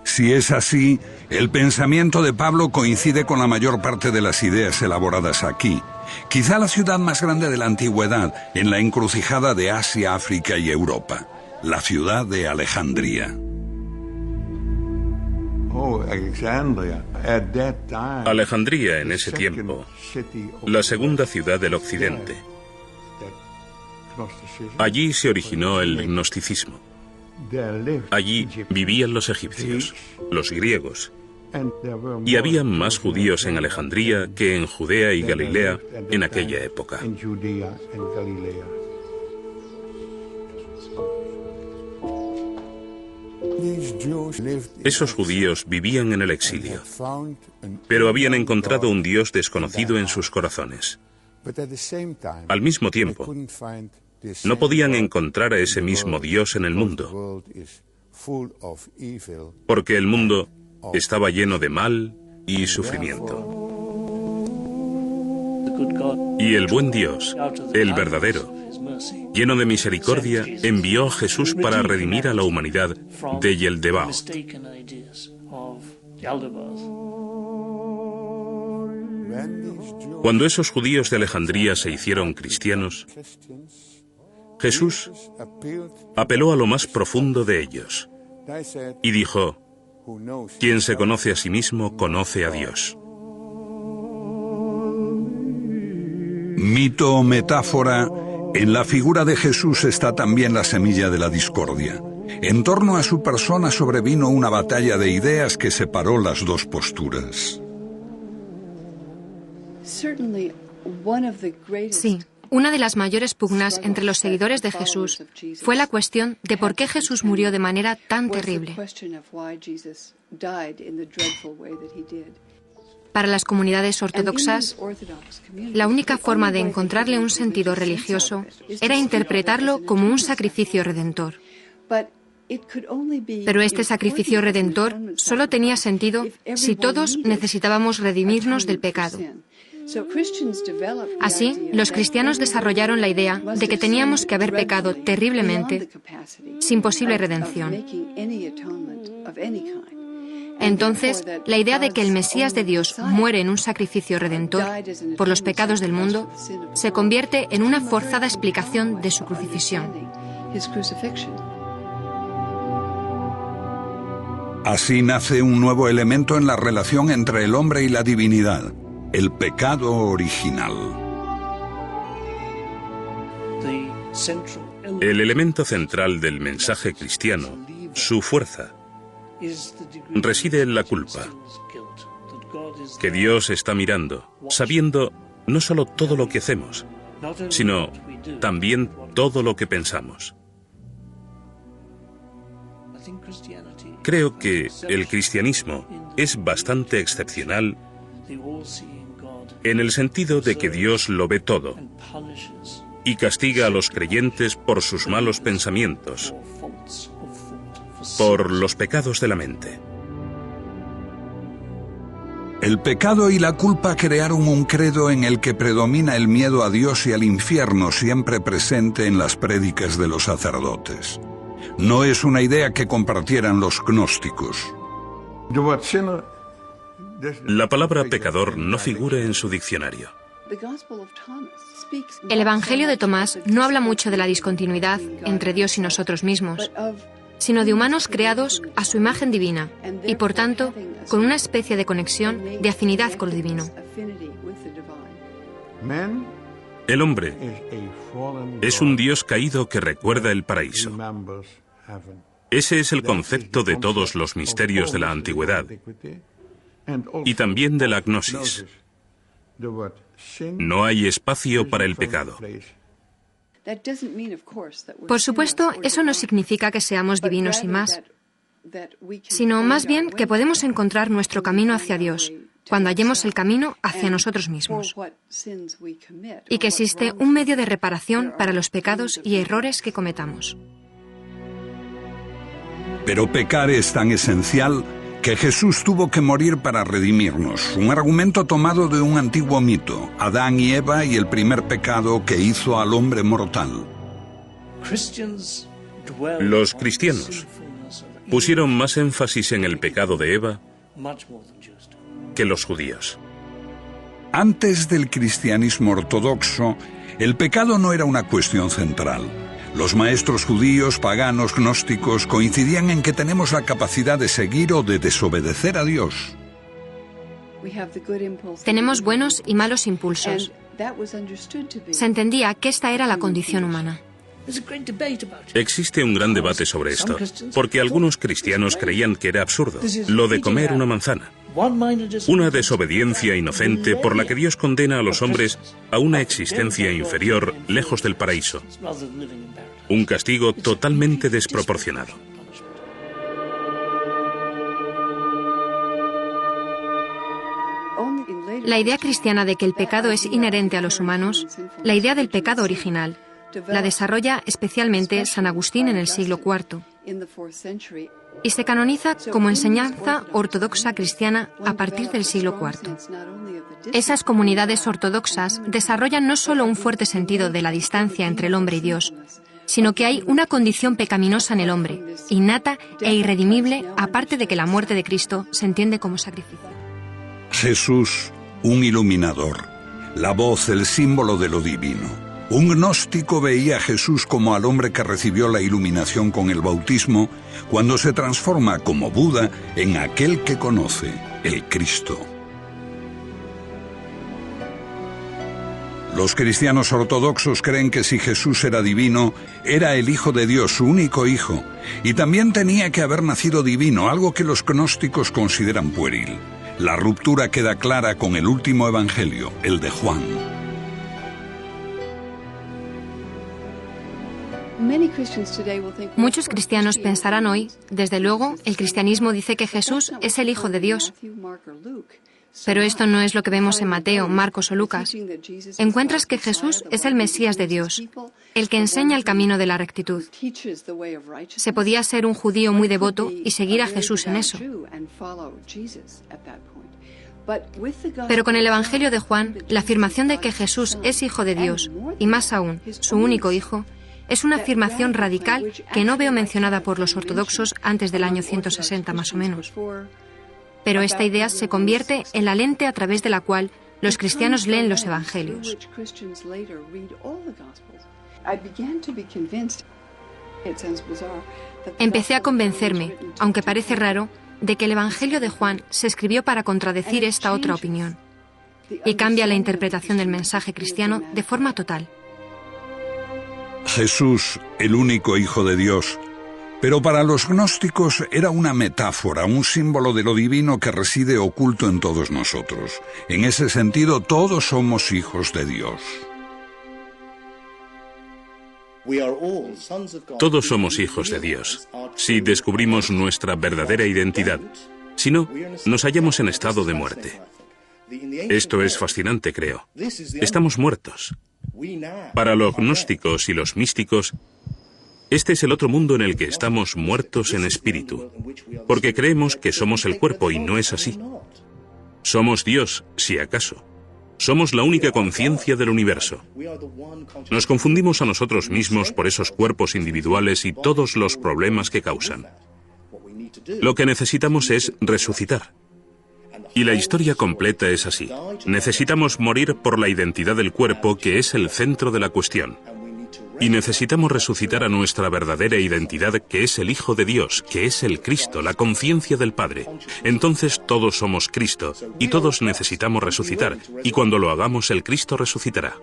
Si es así, el pensamiento de Pablo coincide con la mayor parte de las ideas elaboradas aquí. Quizá la ciudad más grande de la antigüedad, en la encrucijada de Asia, África y Europa, la ciudad de Alejandría. Alejandría en ese tiempo, la segunda ciudad del occidente. Allí se originó el gnosticismo. Allí vivían los egipcios, los griegos, y había más judíos en Alejandría que en Judea y Galilea en aquella época. Esos judíos vivían en el exilio, pero habían encontrado un Dios desconocido en sus corazones. Al mismo tiempo, no podían encontrar a ese mismo Dios en el mundo, porque el mundo estaba lleno de mal y sufrimiento. Y el buen Dios, el verdadero, lleno de misericordia, envió a Jesús para redimir a la humanidad de Yeldebaoth. Cuando esos judíos de Alejandría se hicieron cristianos, Jesús apeló a lo más profundo de ellos y dijo: quien se conoce a sí mismo conoce a Dios. Mito o metáfora, en la figura de Jesús está también la semilla de la discordia. En torno a su persona sobrevino una batalla de ideas que separó las dos posturas. Sí, una de las mayores pugnas entre los seguidores de Jesús fue la cuestión de por qué Jesús murió de manera tan terrible. Para las comunidades ortodoxas, la única forma de encontrarle un sentido religioso era interpretarlo como un sacrificio redentor. Pero este sacrificio redentor solo tenía sentido si todos necesitábamos redimirnos del pecado. Así, los cristianos desarrollaron la idea de que teníamos que haber pecado terriblemente, sin posible redención. Entonces, la idea de que el Mesías de Dios muere en un sacrificio redentor por los pecados del mundo se convierte en una forzada explicación de su crucifixión. Así nace un nuevo elemento en la relación entre el hombre y la divinidad: el pecado original. El elemento central del mensaje cristiano, su fuerza, reside en la culpa, que Dios está mirando, sabiendo no solo todo lo que hacemos, sino también todo lo que pensamos. Creo que el cristianismo es bastante excepcional en el sentido de que Dios lo ve todo y castiga a los creyentes por sus malos pensamientos, por los pecados de la mente. El pecado y la culpa crearon un credo en el que predomina el miedo a Dios y al infierno, siempre presente en las prédicas de los sacerdotes. No es una idea que compartieran los gnósticos. La palabra pecador no figura en su diccionario. El Evangelio de Tomás no habla mucho de la discontinuidad entre Dios y nosotros mismos, sino de humanos creados a su imagen divina y, por tanto, con una especie de conexión, de afinidad con lo divino. El hombre es un Dios caído que recuerda el paraíso. Ese es el concepto de todos los misterios de la antigüedad y también de la gnosis. No hay espacio para el pecado. Por supuesto, eso no significa que seamos divinos y más, sino más bien que podemos encontrar nuestro camino hacia Dios cuando hallemos el camino hacia nosotros mismos, y que existe un medio de reparación para los pecados y errores que cometamos. Pero pecar es tan esencial que Jesús tuvo que morir para redimirnos, un argumento tomado de un antiguo mito, Adán y Eva y el primer pecado que hizo al hombre mortal. Los cristianos pusieron más énfasis en el pecado de Eva que los judíos. Antes del cristianismo ortodoxo, el pecado no era una cuestión central. Los maestros judíos, paganos, gnósticos coincidían en que tenemos la capacidad de seguir o de desobedecer a Dios. Tenemos buenos y malos impulsos. Se entendía que esta era la condición humana. Existe un gran debate sobre esto, porque algunos cristianos creían que era absurdo, lo de comer una manzana. Una desobediencia inocente por la que Dios condena a los hombres a una existencia inferior, lejos del paraíso. Un castigo totalmente desproporcionado. La idea cristiana de que el pecado es inherente a los humanos, la idea del pecado original, la desarrolla especialmente San Agustín en el siglo IV y se canoniza como enseñanza ortodoxa cristiana a partir del siglo IV. Esas comunidades ortodoxas desarrollan no solo un fuerte sentido de la distancia entre el hombre y Dios, sino que hay una condición pecaminosa en el hombre, innata e irredimible, aparte de que la muerte de Cristo se entiende como sacrificio. Jesús, un iluminador, la voz, el símbolo de lo divino. Un gnóstico veía a Jesús como al hombre que recibió la iluminación con el bautismo cuando se transforma como Buda en aquel que conoce, el Cristo. Los cristianos ortodoxos creen que si Jesús era divino, era el Hijo de Dios, su único Hijo, y también tenía que haber nacido divino, algo que los gnósticos consideran pueril. La ruptura queda clara con el último evangelio, el de Juan. Muchos cristianos pensarán hoy, desde luego, el cristianismo dice que Jesús es el Hijo de Dios. Pero esto no es lo que vemos en Mateo, Marcos o Lucas. Encuentras que Jesús es el Mesías de Dios, el que enseña el camino de la rectitud. Se podía ser un judío muy devoto y seguir a Jesús en eso. Pero con el Evangelio de Juan, la afirmación de que Jesús es Hijo de Dios, y más aún, su único Hijo, es una afirmación radical que no veo mencionada por los ortodoxos antes del año 160 más o menos. Pero esta idea se convierte en la lente a través de la cual los cristianos leen los evangelios. Empecé a convencerme, aunque parece raro, de que el Evangelio de Juan se escribió para contradecir esta otra opinión y cambia la interpretación del mensaje cristiano de forma total. Jesús, el único Hijo de Dios, pero para los gnósticos era una metáfora, un símbolo de lo divino que reside oculto en todos nosotros. En ese sentido, todos somos hijos de Dios. Todos somos hijos de Dios, si descubrimos nuestra verdadera identidad. Si no, nos hallamos en estado de muerte. Esto es fascinante, creo. Estamos muertos. Para los gnósticos y los místicos, este es el otro mundo en el que estamos muertos en espíritu, porque creemos que somos el cuerpo y no es así. Somos Dios, si acaso. Somos la única conciencia del universo. Nos confundimos a nosotros mismos por esos cuerpos individuales y todos los problemas que causan. Lo que necesitamos es resucitar. Y la historia completa es así. Necesitamos morir por la identidad del cuerpo, que es el centro de la cuestión. Y necesitamos resucitar a nuestra verdadera identidad, que es el Hijo de Dios, que es el Cristo, la conciencia del Padre. Entonces todos somos Cristo, y todos necesitamos resucitar, y cuando lo hagamos el Cristo resucitará.